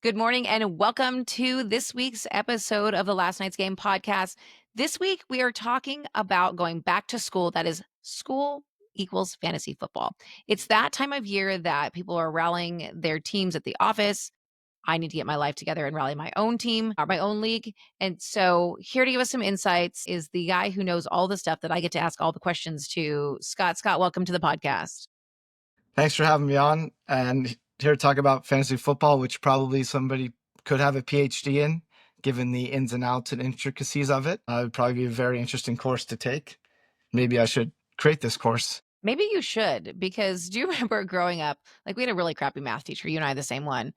Good morning and welcome to this week's episode of the Last Night's Game podcast. This week, we are talking about going back to school. That is, school equals fantasy football. It's that time of year that people are rallying their teams at the office. I need to get my life together and rally my own team or my own league. And so, here to give us some insights is the guy who knows all the stuff that I get to ask all the questions to, Scott. Scott, welcome to the podcast. Thanks for having me on and here to talk about fantasy football, which probably somebody could have a PhD in, given the ins and outs and intricacies of it. It would probably be a very interesting course to take. Maybe I should create this course. Maybe you should, because do you remember growing up, like we had a really crappy math teacher, you and I the same one.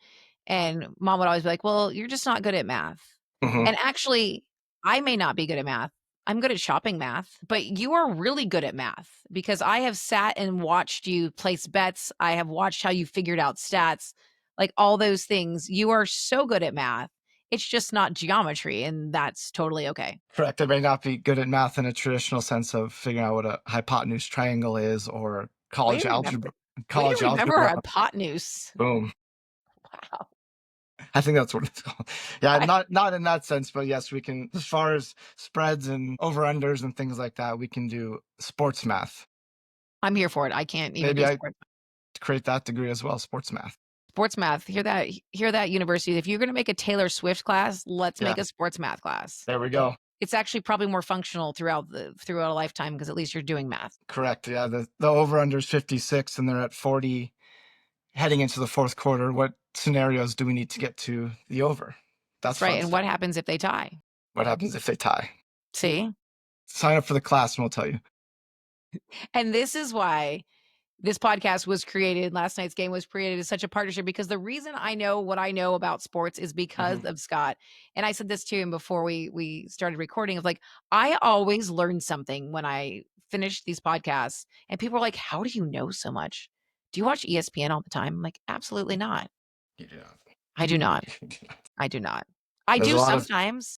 And mom would always be like, well, you're just not good at math. Mhm. And actually, I may not be good at math. I'm good at shopping math, but you are really good at math because I have sat and watched you place bets. I have watched how you figured out stats, like all those things. You are so good at math. It's just not geometry, and that's totally okay. Correct. I may not be good at math in a traditional sense of figuring out what a hypotenuse triangle is or Way college to remember. algebra. Way to College remember algebra. our hypotenuse. Boom. Wow. I think that's what it's called. Yeah, I, not in that sense, but yes, we can, as far as spreads and over-unders and things like that, we can do sports math. I'm here for it. I can't even Maybe do I sports. create that degree as well, sports math. Sports math. Hear that, university. If you're gonna make a Taylor Swift class, let's Yeah, make a sports math class. there we go. It's actually probably more functional throughout a lifetime because at least you're doing math. Correct. Yeah, the over-under is 56 and they're at 40 heading into the fourth quarter. What scenarios do we need to get to the over? That's That's right. fun And stuff. what happens if they tie? What happens if they tie? See? Sign up for the class and we'll tell you. And this is why this podcast was created. Last night's game was created as such a partnership because the reason I know what I know about sports is because Mhm. of Scott. And I said this to him before we started recording of like, I always learn something when I finish these podcasts. And people are like, how do you know so much? Do you watch ESPN all the time? I'm like, absolutely not. You do not. I do not. You do not. I do not. I There's a do lot of sometimes.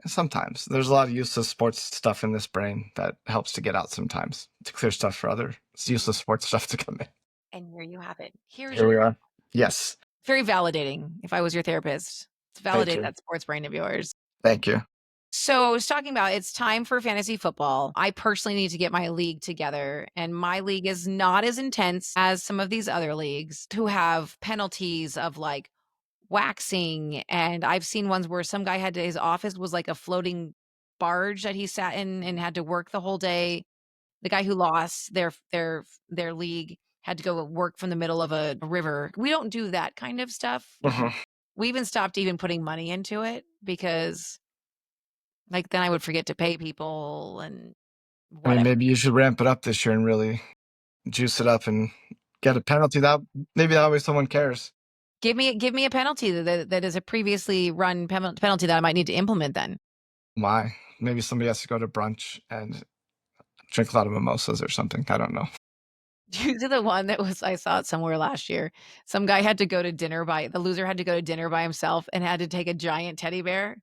Sometimes there's a lot of useless sports stuff in this brain that helps to get out sometimes to clear stuff for other useless sports stuff to come in. And here you have it. Here's Here your we are. Yes. very validating if I was your therapist. To Thank validate you. that sports brain of yours. Thank you. So I was talking about it's time for fantasy football. I personally need to get my league together, and my league is not as intense as some of these other leagues who have penalties of like waxing. And I've seen ones where some guy his office was like a floating barge that he sat in and had to work the whole day. The guy who lost their league had to go work from the middle of a river. We don't do that kind of stuff. Mhm. We even stopped even putting money into it because like then I would forget to pay people and I mean, whatever. maybe you should ramp it up this year and really juice it up and get a penalty. That maybe that way someone cares. Give me a penalty that is a previously run penalty that I might need to implement then. Why? Maybe somebody has to go to brunch and drink a lot of mimosas or something. I don't know. You did the one that was I saw it somewhere last year. Some guy had to go to dinner by the loser had to go to dinner by himself and had to take a giant teddy bear.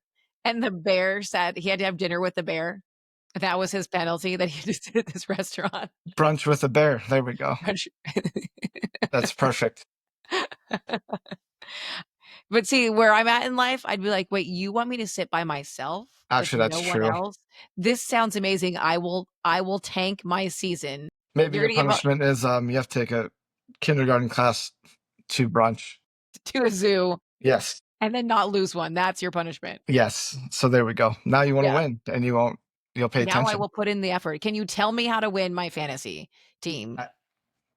And the bear said he had to have dinner with the bear. That was his penalty that he just did at this restaurant. Brunch with a bear. There we go. That's perfect. But see, where I'm at in life, I'd be like, "Wait, you want me to sit by myself with Actually, that's no one true. else? This sounds amazing. I will tank my season. Maybe You're your gonna get punishment is you have to take a kindergarten class to brunch. to a zoo Yes. and then not lose one. That's your punishment. Yes. So there we go. Now you want to Yeah. win and you'll pay Now I attention. will put in the effort. Can you tell me how to win my fantasy team?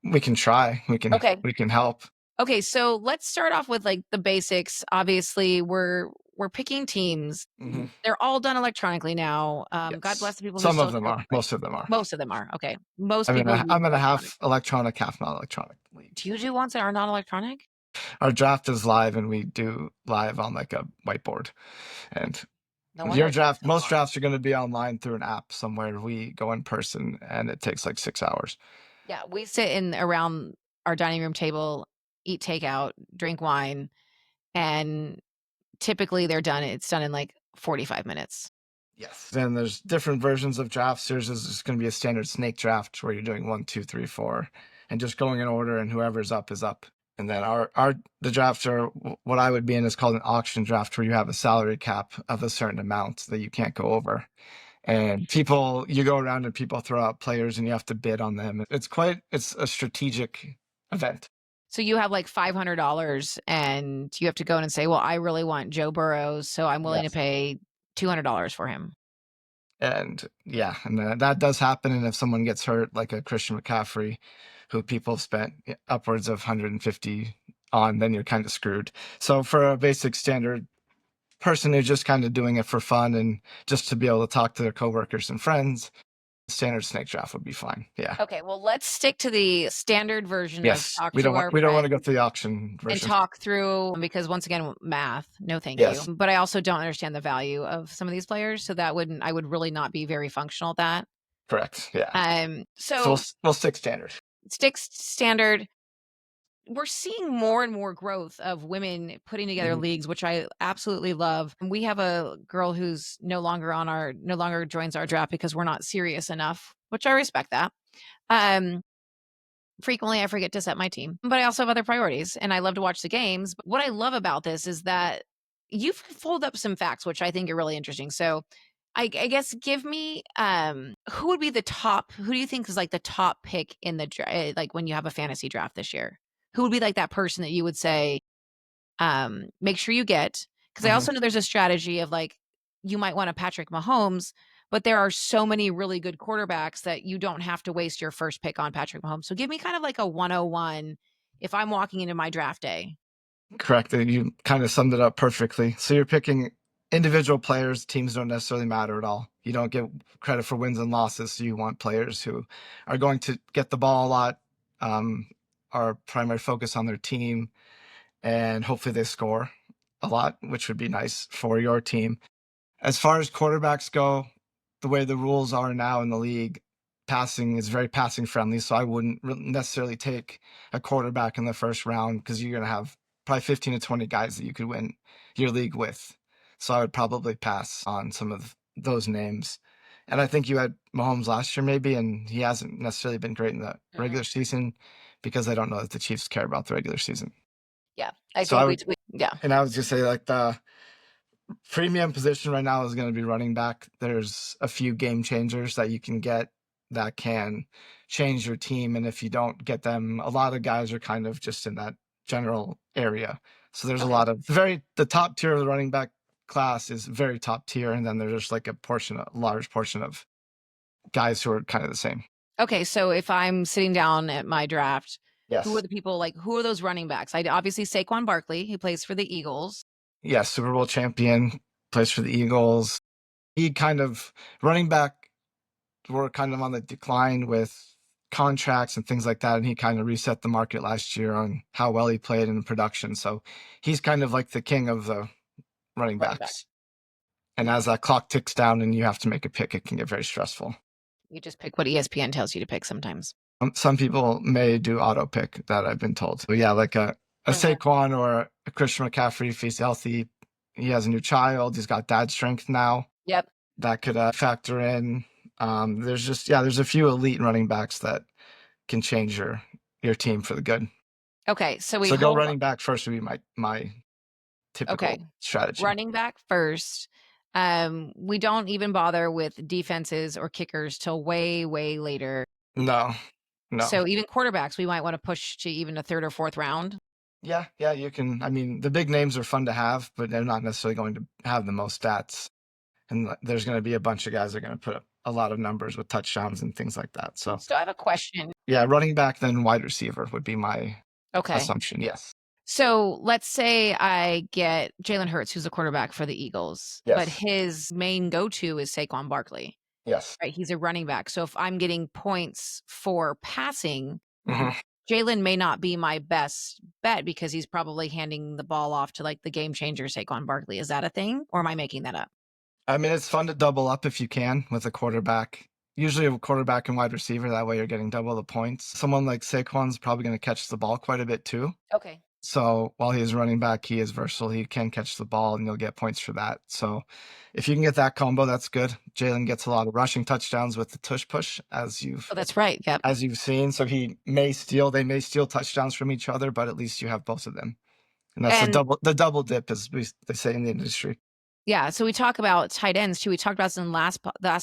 We can try. Okay. We can help. Okay, so let's start off with like the basics. Obviously, we're picking teams. Mhm. They're all done electronically now. God Yes. bless the people who Some still of them show up are. to play. Most of them are. Most of them are. Okay. Most people use I'm in a electronic. half electronic, half non-electronic league. Do you do ones that are not electronic? Our draft is live and we do live on like a whiteboard. And No wonder it takes so most long. drafts are going to be online through an app somewhere. We go in person and it takes like 6 hours. Yeah, we sit in around our dining room table, eat takeout, drink wine, and typically it's done in like 45 minutes. Yes. Then there's different versions of drafts. Yours is just going to be a standard snake draft where you're doing 1, 2, 3, 4, and just going in order, and whoever's up is up. And then our the drafts are what I would be in is called an auction draft, where you have a salary cap of a certain amount that you can't go over. And people, you go around and people throw out players and you have to bid on them. It's a strategic event. So you have like $500 and you have to go in and say, well, I really want Joe Burrows, so I'm willing to Yes. pay $200 for him. And yeah, and that does happen. And if someone gets hurt, like a Christian McCaffrey, who people have spent upwards of 150 on, then you're kind of screwed. So for a basic standard person who's just kind of doing it for fun and just to be able to talk to their coworkers and friends, standard snake draft would be fine. Yeah. Okay, well, let's stick to the standard version of Yes. talk to our We don't want friends to go through the auction and version. talk through because once again, math, no thank you. Yes. But I also don't understand the value of some of these players, so I would really not be very functional at that. Correct. Yeah. So So we'll stick standard. sticks standard. We're seeing more and more growth of women putting together Mhm. leagues, which I absolutely love. And we have a girl who's no longer joins our draft because we're not serious enough, which I respect that. Um, Frequently I forget to set my team, but I also have other priorities and I love to watch the games. But what I love about this is that you've pulled up some facts, which I think are really interesting. So I guess give me who would be the top, who do you think is like the top pick in the like when you have a fantasy draft this year? Who would be like that person that you would say, make sure you get? Because I Mhm. also know there's a strategy of like you might want a Patrick Mahomes, but there are so many really good quarterbacks that you don't have to waste your first pick on Patrick Mahomes. So give me kind of like a 101 if I'm walking into my draft day. Correct. You kind of summed it up perfectly. So you're picking individual players. Teams don't necessarily matter at all. You don't get credit for wins and losses. So you want players who are going to get the ball a lot, are primary focus on their team, and hopefully they score a lot, which would be nice for your team. As far as quarterbacks go, the way the rules are now in the league, passing is very passing friendly. So I wouldn't necessarily take a quarterback in the first round because you're going to have probably 15 to 20 guys that you could win your league with. So I would probably pass on some of those names. And I think you had Mahomes last year, maybe, and he hasn't necessarily been great in the Mhm. regular season because I don't know that the Chiefs care about the regular season. Yeah, I So think yeah. I would just say like the premium position right now is going to be running back. There's a few game changers that you can get that can change your team. And if you don't get them, a lot of guys are kind of just in that general area. So there's a Okay. lot of the top tier of the running back class is very top tier. And then there's just like a large portion of guys who are kind of the same. Okay, so if I'm sitting down at my draft, who are Yes. the people like who are those running backs? I obviously Saquon Barkley, he plays for the Eagles. Yes. Super Bowl champion, plays for the Eagles. He kind of running back were kind of on the decline with contracts and things like that. And he kind of reset the market last year on how well he played in production. So he's kind of like the king of the running Running back. backs. And as that clock ticks down and you have to make a pick, it can get very stressful. You just pick what ESPN tells you to pick sometimes. Some people may do auto pick that I've been told. But yeah, like a Mhm. Saquon or a Christian McCaffrey, if he's healthy, he has a new child, he's got dad strength now. Yep. That could factor in. There's a few elite running backs that can change your team for the good. Okay, so we So go hold running back first would be my typical okay. strategy. Running back first. We don't even bother with defenses or kickers till way, way later. No, no. So even quarterbacks, we might want to push to even a third or fourth round. Yeah, you can. I mean, the big names are fun to have, but they're not necessarily going to have the most stats. And there's going to be a bunch of guys that are going to put up a lot of numbers with touchdowns and things like that. So So I have a question. yeah, running back then wide receiver would be my Okay. assumption. Yes. So let's say I get Jalen Hurts, who's a quarterback for the Eagles, but Yes. his main go-to is Saquon Barkley, Yes. right? He's a running back. So if I'm getting points for passing, Mhm. Jalen may not be my best bet because he's probably handing the ball off to like the game changer Saquon Barkley. Is that a thing? Or am I making that up? I mean, it's fun to double up if you can with a quarterback. Usually a quarterback and wide receiver. That way you're getting double the points. Someone like Saquon's probably going to catch the ball quite a bit too. Okay. So while he is running back, he is versatile. He can catch the ball, and you'll get points for that. So if you can get that combo, that's good. Jalen gets a lot of rushing touchdowns with the tush push, Oh, that's right. Yep. as you've seen. So they may steal touchdowns from each other, but at least you have both of them. And that's And the double dip, as they say in the industry. yeah, so we talk about tight ends too. We talked about this in last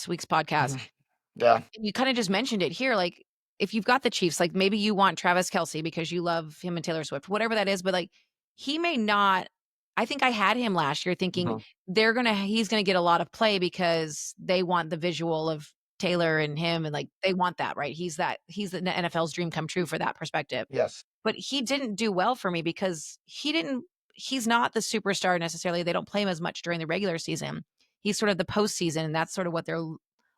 week's podcast. Mhm. Yeah. You kind of just mentioned it here. Like, if you've got the Chiefs, like maybe you want Travis Kelsey because you love him and Taylor Swift, whatever that is, but like he may not. I think I had him last year thinking Mhm. he's gonna get a lot of play because they want the visual of Taylor and him, and like they want that, right? He's the NFL's dream come true for that perspective. Yes. But he didn't do well for me because he's not the superstar necessarily. They don't play him as much during the regular season. He's sort of the postseason, and that's sort of what they're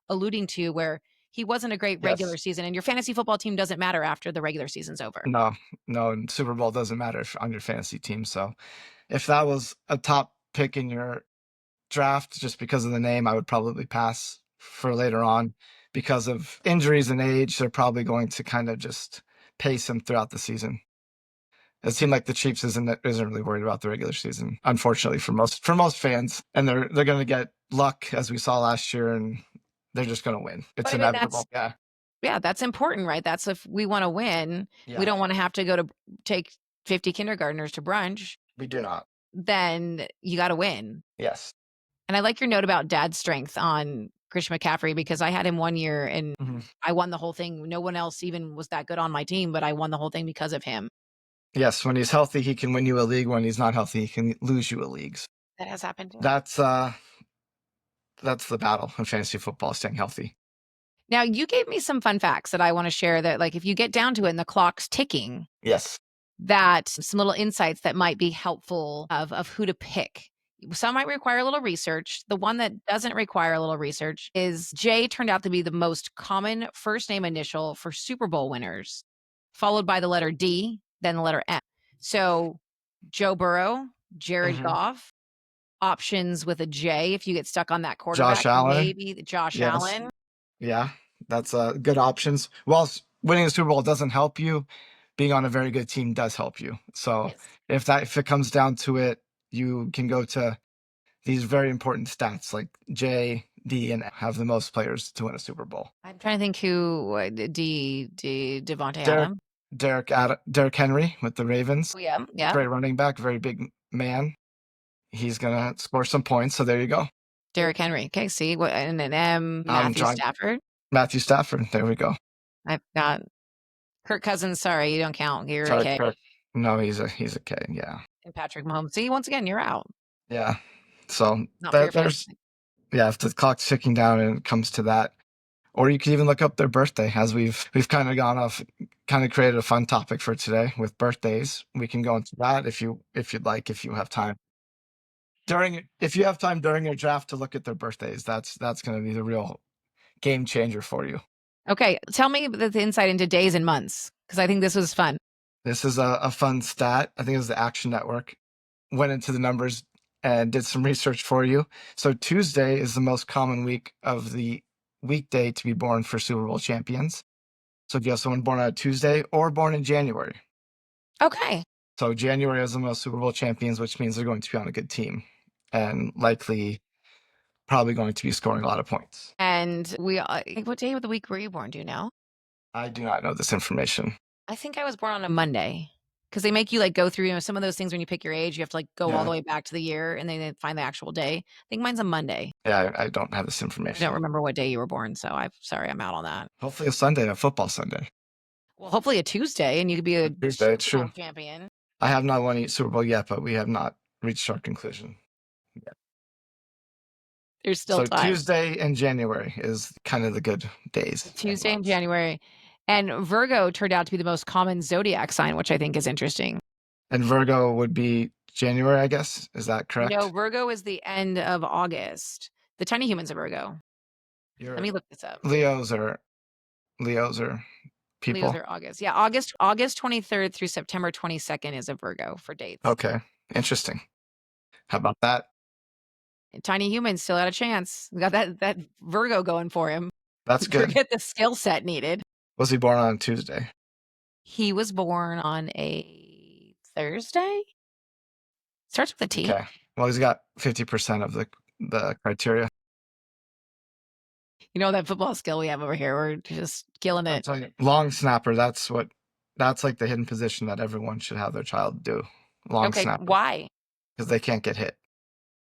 alluding to, where he wasn't a great regular Yes. season, and your fantasy football team doesn't matter after the regular season's over. No, no, and Super Bowl doesn't matter on your fantasy team. So if that was a top pick in your draft just because of the name, I would probably pass for later on. Because of injuries and age, they're probably going to kind of just pace him throughout the season. It seemed like the Chiefs isn't really worried about the regular season, unfortunately for most fans, and they're going to get luck as we saw last year, and they're just going to win. But It's I mean, inevitable. yeah, that's important, right? That's if we want to win, we Yeah, don't want to have to go to take 50 kindergartners to brunch, we do not. then you got to win. Yes. And I like your note about dad's strength on Christian McCaffrey because I had him one year and Mhm. I won the whole thing. No one else even was that good on my team, but I won the whole thing because of him. Yes, when he's healthy, he can win you a league. When he's not healthy, he can lose you a league. That has happened too. That's the battle in fantasy football, staying healthy. Now, you gave me some fun facts that I want to share that, like, if you get down to it and the clock's ticking, Yes. that some little insights that might be helpful of who to pick. Some might require a little research. The one that doesn't require a little research is J turned out to be the most common first name initial for Super Bowl winners, followed by the letter D, then the letter M. So Joe Burrow, Jared Mhm. Goff, options with a J if you get stuck on that Josh quarterback, Allen. maybe Josh Yes. Allen. Yeah, that's good options. Whilst winning the Super Bowl doesn't help you, being on a very good team does help you. So Yes. if it comes down to it, you can go to these very important stats like J, D, and have the most players to win a Super Bowl. I'm trying to think who Devontae Derek Adams. Derek Henry with the Ravens, Oh, yeah, yeah. great running back, very big man. He's gonna score some points. So there you go. Derrick Henry. Okay, see what and then I'm Matthew trying Stafford. Matthew Stafford. There we go. I've got Kirk Cousins. Sorry, you don't count. You're a Sorry, K. Kirk. No, he's a K. Yeah, And Patrick Mahomes. See, once again, you're out. yeah. So Not for your there's fantasy. yeah. If the clock's ticking down and it comes to that, or you could even look up their birthday, as we've kind of gone off, kind of created a fun topic for today with birthdays. We can go into that if you'd like, if you have time. If you have time during your draft to look at their birthdays, that's going to be the real game changer for you. Okay, tell me the insight into days and months because I think this was fun. This is a fun stat. I think it was the Action Network went into the numbers and did some research for you. So Tuesday is the most common week of the weekday to be born for Super Bowl champions. So if you have someone born on a Tuesday or born in January. Okay, So January has the most Super Bowl champions, which means they're going to be on a good team and likely probably going to be scoring a lot of points. and we what day of the week were you born? Do you know? I do not know this information. I think I was born on a Monday because they make you like go through some of those things when you pick your age. You have to like go all Yeah. the way back to the year and then they find the actual day. I think mine's a Monday. Yeah, I don't have this I information. don't remember what day you were born, so I'm sorry, I'm out on that. Hopefully a Sunday, a football Sunday. Well, hopefully a Tuesday and you could be a Tuesday, Super it's Bowl true. champion. I have not won a Super Bowl yet, but we have not reached our conclusion yet. There's still So time. Tuesday in January is kind of the good days. Tuesday in January. And Virgo turned out to be the most common zodiac sign, which I think is interesting. And Virgo would be January, I guess. Is that correct? No, Virgo is the end of August. The tiny humans are Virgo. Let me look this up. Leos are people. Leos are August. Yeah, August 23rd through September 22nd is a Virgo for dates. Okay, interesting. How about that? And tiny humans still had a chance. We got that Virgo going for him. That's good. Forget the skill set needed. Was he born on Tuesday? He was born on a Thursday? Starts with a T? Okay. Well, he's got 50% of the criteria. You know that football skill we have over here. We're just killing I'm it. telling you, long snapper. That's like the hidden position that everyone should have their child do. Long Okay, snapper, why? because they can't get hit.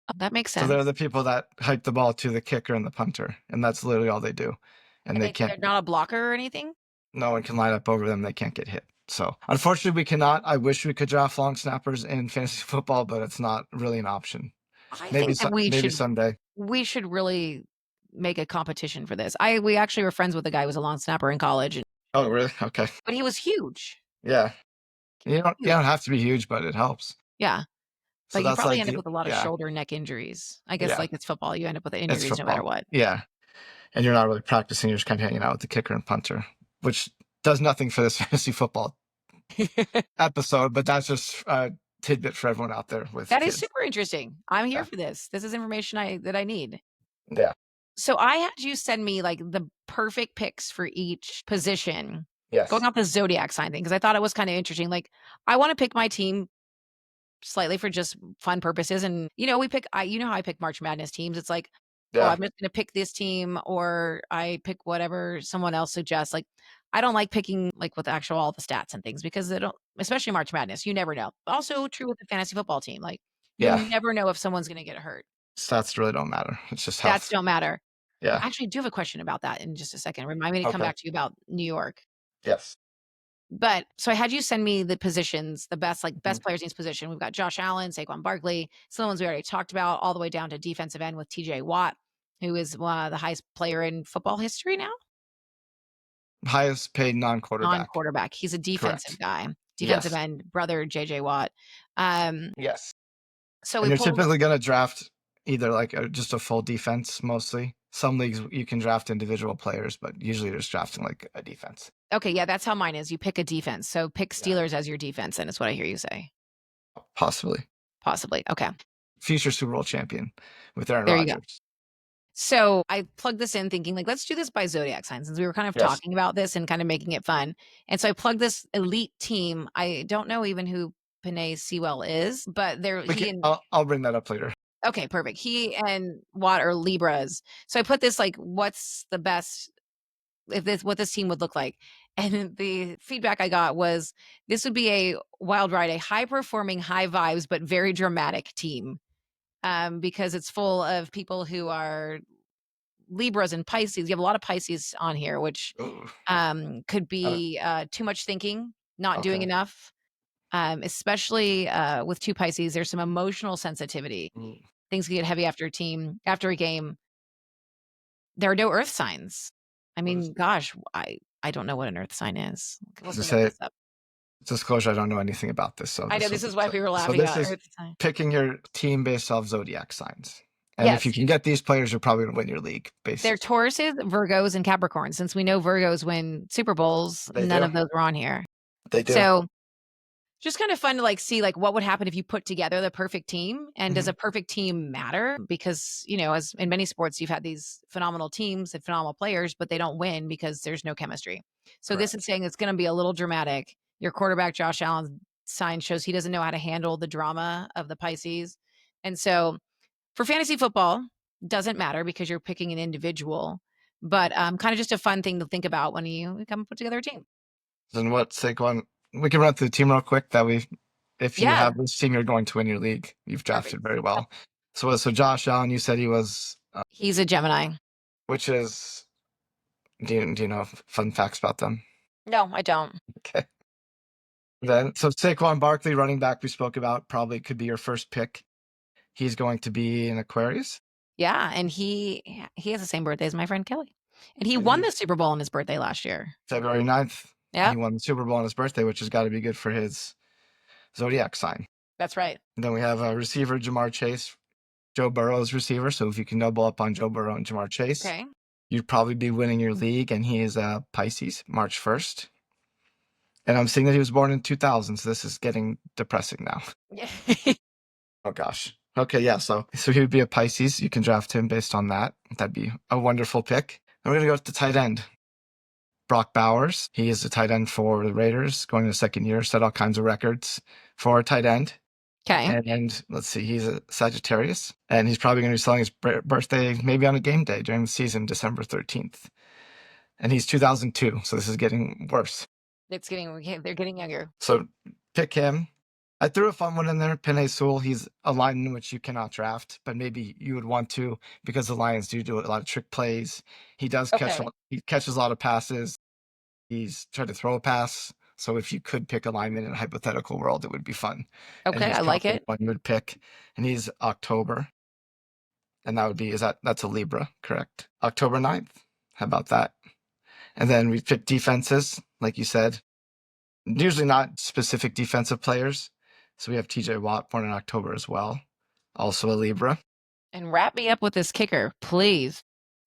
Oh, that makes So they're sense. the people that hike the ball to the kicker and the punter, and that's literally all they do. And And they they're can't. not a blocker or anything? No one can line up over them. They can't get hit. So unfortunately, we cannot. I wish we could draft long snappers in fantasy football, but it's not really an option. I Maybe think that maybe someday. we should really make a competition for this. We actually were friends with a guy who was a long snapper in college, Oh, really? Okay. but he was huge. Yeah. You Huge. don't have to be huge, but it helps. Yeah, So but you that's probably end up ideal. with a lot of Yeah. shoulder, neck injuries. I guess, Yeah. like, it's football, you end up with It's injuries no matter football. what. Yeah. And you're not really practicing. You're just kind of hanging out with the kicker and punter, which does nothing for this fantasy football episode, but that's just a tidbit for everyone out there with That is kids. super interesting. I'm here Yeah. for this. This is information that I need. Yeah. So I had you send me, like, the perfect picks for each position, going Yes. off the zodiac sign thing because I thought it was kinda interesting. Like, I wanna pick my team slightly for just fun purposes, and, we pick you know how I pick March Madness teams? It's like, "Oh, Yeah. I'm just gonna pick this team," or I pick whatever someone else suggests. Like, I don't like picking, like, with actual all the stats and things because they don't, especially March Madness, you never know. Also true with the fantasy football team, like, you Yeah. never know if someone's gonna get hurt. Stats really don't matter. It's just Stats health. don't matter. Yeah. I actually do have a question about that in just a second. Remind me to come Okay. back to you about New York. Yes. But so I had you send me the positions, the best, like, Mhm. best players in each position. We've got Josh Allen, Saquon Barkley, some of the ones we already talked about, all the way down to defensive end with TJ Watt, who is the highest player in football history now, Highest paid non-quarterback. non-quarterback. He's a defensive Correct. guy, defensive Yes. end, brother JJ Watt. Um, Yes. so And we you're pulled. typically going to draft either like just a full defense mostly. Some leagues you can draft individual players, but usually you're just drafting like a defense. Okay, yeah, that's how mine is. You pick a defense. So pick Yeah. Steelers as your defense, and it's what I hear you say. Possibly. Possibly. Okay, Future Super Bowl champion with Aaron there you go. Rodgers. So I plugged this in thinking, like, let's do this by zodiac sign since we were kind of Yes. talking about this and kind of making it fun. And so I plugged this elite team. I don't know even who Panay Sewell is, but I'll bring that up later. okay, perfect. He and Watt are Libras. So I put this, like, what's the best, what this team would look like. And the feedback I got was this would be a wild ride, a high performing, high vibes, but very dramatic team. Because it's full of people who are Libras and Pisces. You have a lot of Pisces on here, which Ooh. could Uh, be too much thinking, not doing okay. enough. Especially with two Pisces, there's some emotional sensitivity. Mm. Things can get heavy after a game. There are no earth signs. I What is mean, gosh, I don't know what an earth sign is. Let's to look say? this up. Disclosure, I don't know anything about this. I know this is why we were laughing This at is earth sign. picking your team based off zodiac signs. And if you Yes, can get these players, you're probably going to win your league. they're Basically, Tauruses, Virgos, and Capricorns. Since we know Virgos win Super Bowls, they none do. of those were on here. They do. So just kind of fun to, like, see, like, what would happen if you put together the perfect team, and does Mhm. a perfect team matter? Because, as in many sports, you've had these phenomenal teams and phenomenal players, but they don't win because there's no chemistry. So this is Correct. saying it's going to be a little dramatic. Your quarterback, Josh Allen's sign shows he doesn't know how to handle the drama of the Pisces. And so for fantasy football, doesn't matter because you're picking an individual, but kind of just a fun thing to think about when you come put together a team. Then what, Saquon? We can run through the team real quick. If you Yeah, have this team, you're going to win your league. You've drafted perfect. very well. So Josh Allen, you said he was, He's a Gemini. which is, do you know fun facts about them? No, I don't. Okay. Then, so Saquon Barkley, running back we spoke about, probably could be your first pick. He's going to be in Aquarius. Yeah, and he has the same birthday as my friend Kelly. And he And won he, the Super Bowl on his birthday last year. February 9th, he Yep, won the Super Bowl on his birthday, which has got to be good for his zodiac sign. that's right. And then we have a receiver, Jamar Chase, Joe Burrow's receiver. So if you can double up on Joe Burrow and Jamar Chase, Okay. you'd probably be winning your league. And he is a Pisces, March 1st. And I'm seeing that he was born in 2000. So this is getting depressing now. Yeah. Oh, gosh. Okay, yeah. So he would be a Pisces. You can draft him based on that. That'd be a wonderful pick. And we're going to go to the tight end. Brock Bowers. He is a tight end for the Raiders, going to the second year, set all kinds of records for a tight end. Okay. And let's see, he's a Sagittarius, and he's probably going to be selling his birthday maybe on a game day during the season, December 13th. And he's 2002, so this is getting worse. They're getting younger. So pick him. I threw a fun one in there, Penei Sewell. He's a line in which you cannot draft, but maybe you would want to because the Lions do a lot of trick plays. He does Okay. he catches a lot of passes. He's tried to throw a pass. So if you could pick a lineman in a hypothetical world, it would be fun. And Okay. he's I like probably it. one you would pick. And he's October. And that would be, that's a Libra, correct? October 9th. How about that? And then we pick defenses, like you said. Usually not specific defensive players. So we have TJ Watt, born in October as well. Also a Libra. And wrap me up with this kicker, please.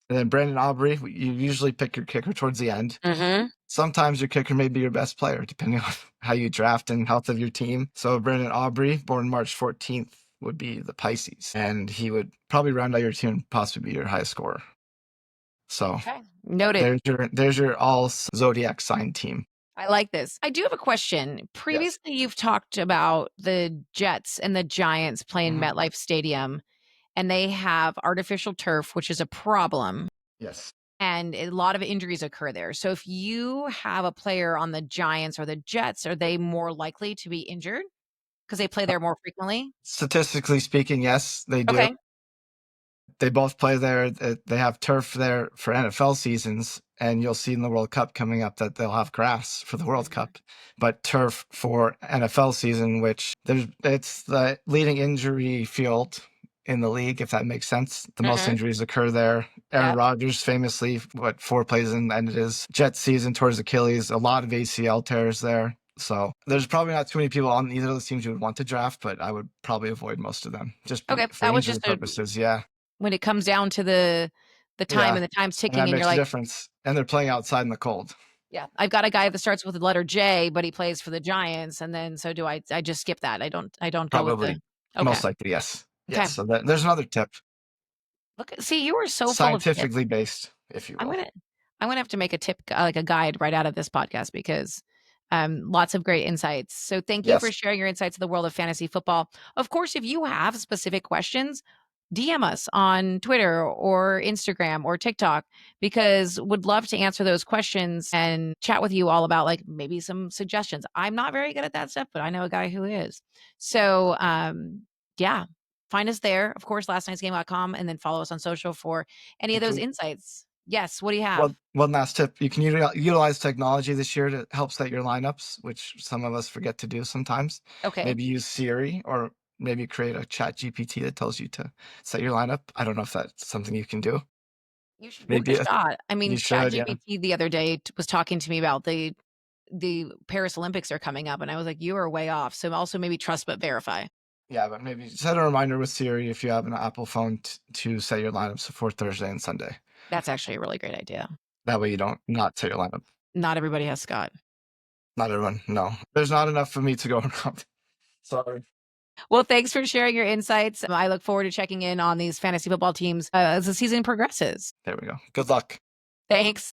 And then Brandon Aubrey, you usually pick your kicker towards the end. Mm-hmm. Sometimes your kicker may be your best player, depending on how you draft and health of your team. So Brandon Aubrey, born March 14th, would be the Pisces. And he would probably round out your team and possibly be your highest scorer. So Okay. Noted. there's your all zodiac sign team. I like this. I do have a question. Yes. Previously, you've talked about the Jets and the Giants playing Mhm. MetLife Stadium, and they have artificial turf, which is a problem. Yes. And a lot of injuries occur there. So if you have a player on the Giants or the Jets, are they more likely to be injured because they play there more frequently? Statistically speaking, yes, they do. Okay. They both play there. They have turf there for NFL seasons, and you'll see in the World Cup coming up that they'll have grass for the World Mhm. Cup, but turf for NFL season, which it's the leading injury field in the league, if that makes sense. The most Mhm. injuries occur there. Aaron Yep. Rodgers famously, 4 plays in, and it is Jets season towards Achilles, a lot of ACL tears there. So there's probably not too many people on either of those teams you would want to draft, but I would probably avoid most of them just Okay. for That was injury just a purposes. Yeah. when it comes down to the time Yeah, and the time's and that ticking and you're makes a like, difference, and they're playing outside in the cold. yeah, I've got a guy that starts with the letter J, but he plays for the Giants, and then so do I just skip that. I don't go with the. Probably. Okay. Most likely, yes. Okay. Yes, so there's another tip, See, you are so full of tips. scientifically based, if you I'm will. gonna I'm gonna have to make a tip like a guide right out of this podcast because lots of great insights. So thank you for Yes, sharing your insights in the world of fantasy football. Of course, if you have specific questions, DM us on Twitter or Instagram or TikTok because would love to answer those questions and chat with you all about like maybe some suggestions. I'm not very good at that stuff, but I know a guy who is. So yeah, find us there. Of course, lastnightsgame.com and then follow us on social for any of those actually, insights. Yes, what do you have? one last tip, you can utilize technology this year to help set your lineups, which some of us forget to do sometimes. Okay. Maybe use Siri or maybe create a chat GPT that tells you to set your lineup. I don't know if that's something you can do. You should give it Maybe a shot. I you mean, should, yeah. ChatGPT the other day was talking to me about the Paris Olympics are coming up, and I was like, "You are way off." So also maybe trust but verify. Yeah, but maybe set a reminder with Siri if you have an Apple phone to set your lineups for Thursday and Sunday. That's actually a really great idea. That way you don't not set your lineup. Not everybody has Scott. Not everyone, no. There's not enough for me to go around. Sorry. Well, thanks for sharing your insights. I look forward to checking in on these fantasy football teams as the season progresses. There we go. Good luck. Thanks.